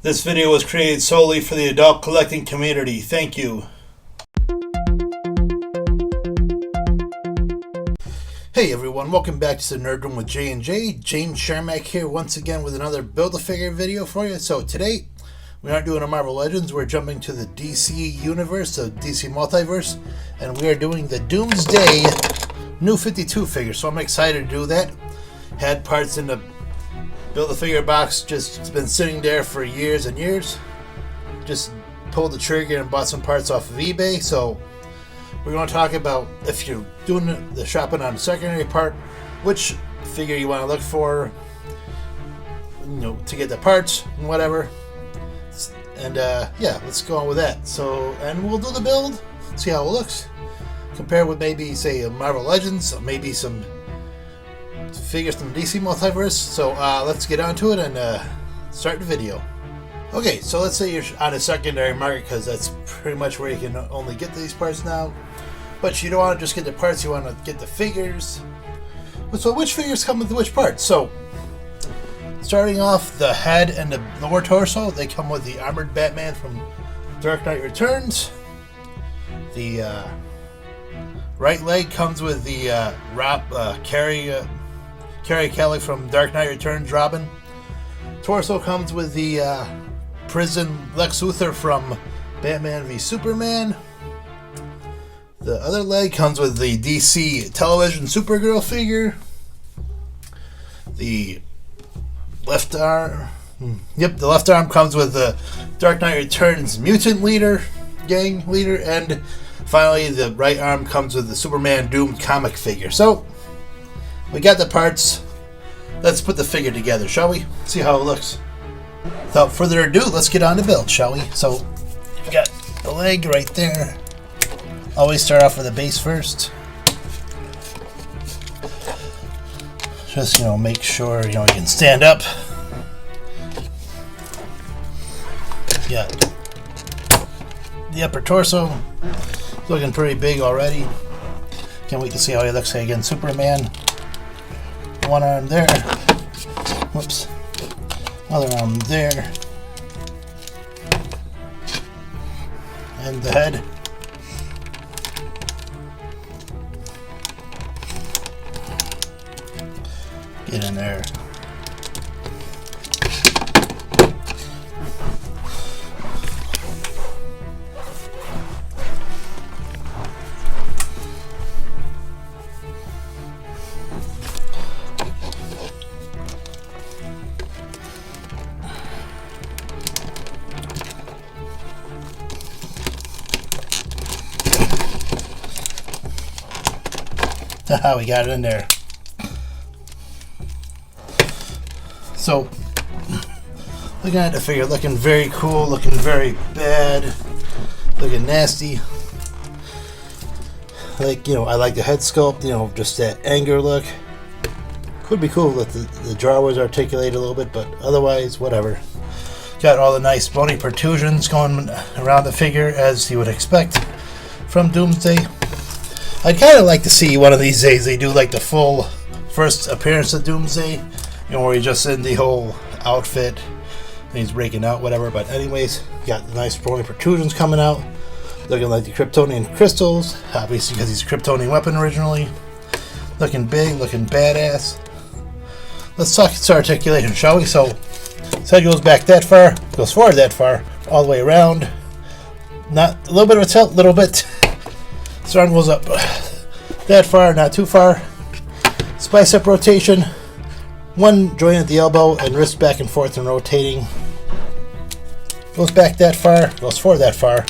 This video was created solely for the adult collecting community. Thank you. Hey everyone, welcome back to the Nerd Room with J&J. James Sharmack here once again with another Build-A-Figure video for you. So today, we aren't doing a Marvel Legends, we're jumping to the DC universe, the DC Multiverse, and we are doing the Doomsday New 52 figure. So I'm excited to do that. Had parts in the Build-A-Figure box, just it's been sitting there for years and years. Just pulled the trigger and bought some parts off of eBay. So we're going to talk about, if you're doing the shopping on the secondary part, which figure you want to look for, to get the parts and whatever. And yeah, let's go on with that. So, and we'll do the build, see how it looks, compare with maybe say a Marvel Legends, maybe some figures from DC Multiverse. So let's get on to it and start the video. Okay, so let's say you're on a secondary market, because that's pretty much where you can only get these parts now. But you don't want to just get the parts, you want to get the figures. So which figures come with which parts? So starting off, the head and the lower torso, they come with the armored Batman from Dark Knight Returns. The right leg comes with the Carrie Kelly from Dark Knight Returns Robin. Torso comes with the prison Lex Luthor from Batman v Superman. The other leg comes with the DC television Supergirl figure. The left arm, the left arm comes with the Dark Knight Returns mutant gang leader, and finally the right arm comes with the Superman Doom comic figure. So we got the parts. Let's put the figure together, shall we? See how it looks. Without further ado, let's get on to build, shall we? So we got the leg right there. Always start off with the base first. Just, make sure, you can stand up. Yeah. The upper torso, looking pretty big already. Can't wait to see how he looks against Superman. One arm there. Whoops. Other arm there. And the head. Get in there. We got it in there. So, looking at the figure, looking very cool, looking very bad, looking nasty. I like the head sculpt, just that anger look. Could be cool that the jaw was articulated a little bit, but otherwise, whatever. Got all the nice bony protrusions going around the figure, as you would expect from Doomsday. I'd kind of like to see one of these days they do like the full first appearance of Doomsday, where he's just in the whole outfit and he's breaking out, whatever. But anyways, got the nice bony protrusions coming out, looking like the Kryptonian crystals, obviously because he's a Kryptonian weapon originally. Looking big, looking badass. Let's talk its articulation, shall we? So, his head goes back that far, goes forward that far, all the way around. Not a little bit of a tilt, little bit. His arm goes up that far, not too far. Bicep rotation. One joint at the elbow and wrist back and forth and rotating. Goes back that far, goes forward that far.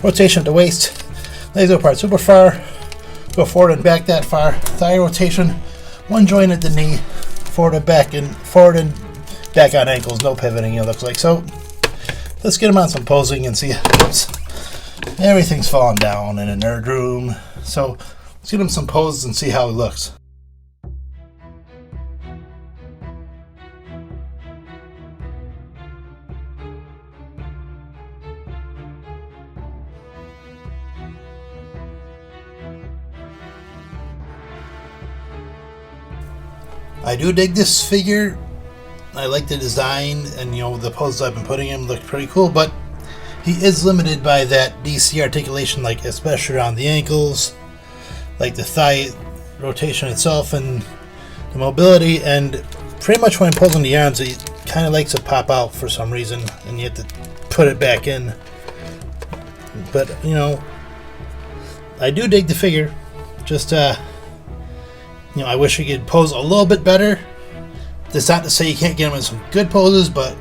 Rotation at the waist. Legs go apart super far. Go forward and back that far. Thigh rotation. One joint at the knee. Forward and back on ankles. No pivoting, it looks like. So let's get him on some posing and see. Oops. Everything's falling down in a nerd room. So let's get him some poses and see how he looks. I do dig this figure. I like the design, and the poses I've been putting him look pretty cool, but he is limited by that DC articulation, like especially around the ankles, like the thigh rotation itself, and the mobility. And pretty much when I'm pulling the arms, he kind of likes to pop out for some reason, and you have to put it back in. But I do dig the figure. Just I wish he could pose a little bit better. That's not to say you can't get him in some good poses, but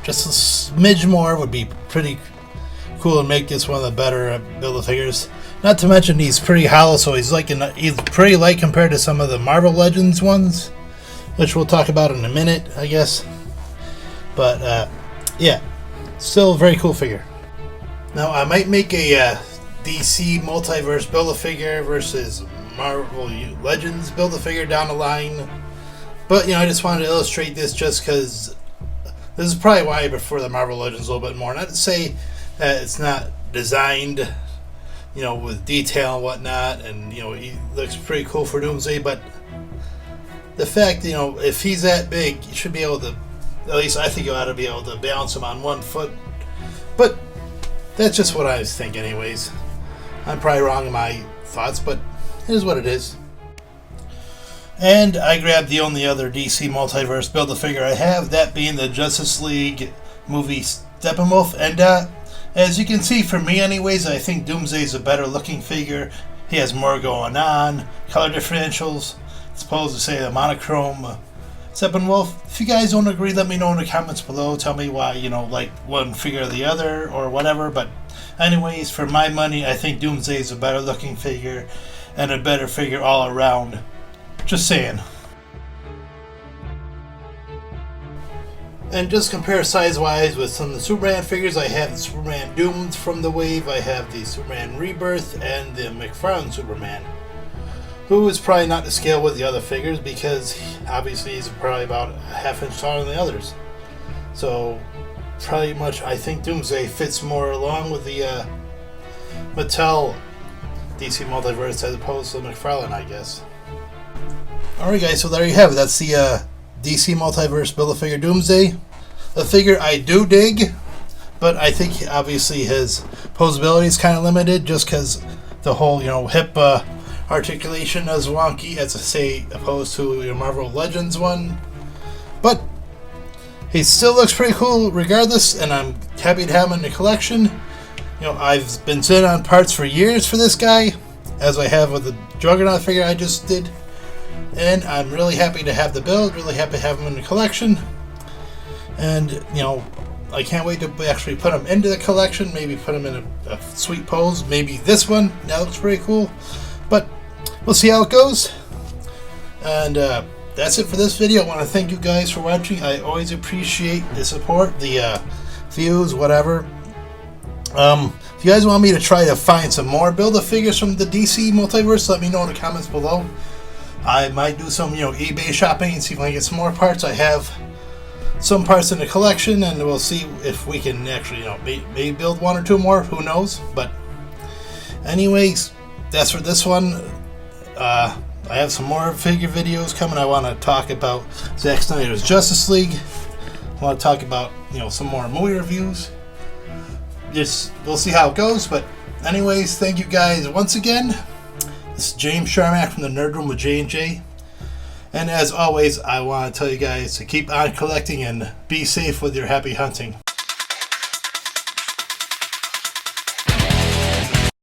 just a smidge more would be pretty cool and make this one of the better Build-A-Figures. Not to mention he's pretty hollow, so he's pretty light compared to some of the Marvel Legends ones, which we'll talk about in a minute, I guess. But yeah, still a very cool figure. Now I might make a DC Multiverse Build-A-Figure versus Marvel Legends Build-A-Figure down the line. But I just wanted to illustrate this just because this is probably why I prefer the Marvel Legends a little bit more. Not to say that it's not designed, with detail and whatnot, and he looks pretty cool for Doomsday, but the fact, if he's that big, you should be able to, at least I think you ought to be able to balance him on one foot. But that's just what I think anyways. I'm probably wrong in my thoughts, but it is what it is. And I grabbed the only other DC Multiverse Build-A-Figure I have, that being the Justice League movie Steppenwolf. And as you can see, for me anyways, I think Doomsday is a better looking figure. He has more going on, color differentials, as opposed to say the monochrome Steppenwolf. If you guys don't agree, let me know in the comments below. Tell me why, like one figure or the other or whatever. But anyways, for my money, I think Doomsday is a better looking figure and a better figure all around. Just saying. And just compare size-wise with some of the Superman figures. I have the Superman Doomed from the wave. I have the Superman Rebirth and the McFarlane Superman, who is probably not to scale with the other figures because obviously he's probably about a half-inch taller than the others. So pretty much I think Doomsday fits more along with the Mattel DC Multiverse as opposed to McFarlane, I guess. Alright guys, so there you have it. That's the DC Multiverse Build-A-Figure Doomsday. A figure I do dig, but I think obviously his posability is kind of limited just because the whole, hip articulation is wonky, as I say, opposed to your Marvel Legends one. But he still looks pretty cool regardless, and I'm happy to have him in the collection. I've been sitting on parts for years for this guy, as I have with the Juggernaut figure I just did. And I'm really happy to have the build, really happy to have him in the collection. And, I can't wait to actually put him into the collection, maybe put him in a sweet pose. Maybe this one, that looks pretty cool. But we'll see how it goes. And that's it for this video. I want to thank you guys for watching. I always appreciate the support, the views, whatever. If you guys want me to try to find some more Build-A-Figures from the DC Multiverse, let me know in the comments below. I might do some, eBay shopping and see if I can get some more parts. I have some parts in the collection, and we'll see if we can actually, maybe build one or two more. Who knows? But anyways, that's for this one. I have some more figure videos coming. I want to talk about Zack Snyder's Justice League. I want to talk about, some more movie reviews. We'll see how it goes. But anyways, thank you guys once again. This is James Sharmack from the Nerd Room with J&J. And as always, I want to tell you guys to keep on collecting and be safe with your happy hunting.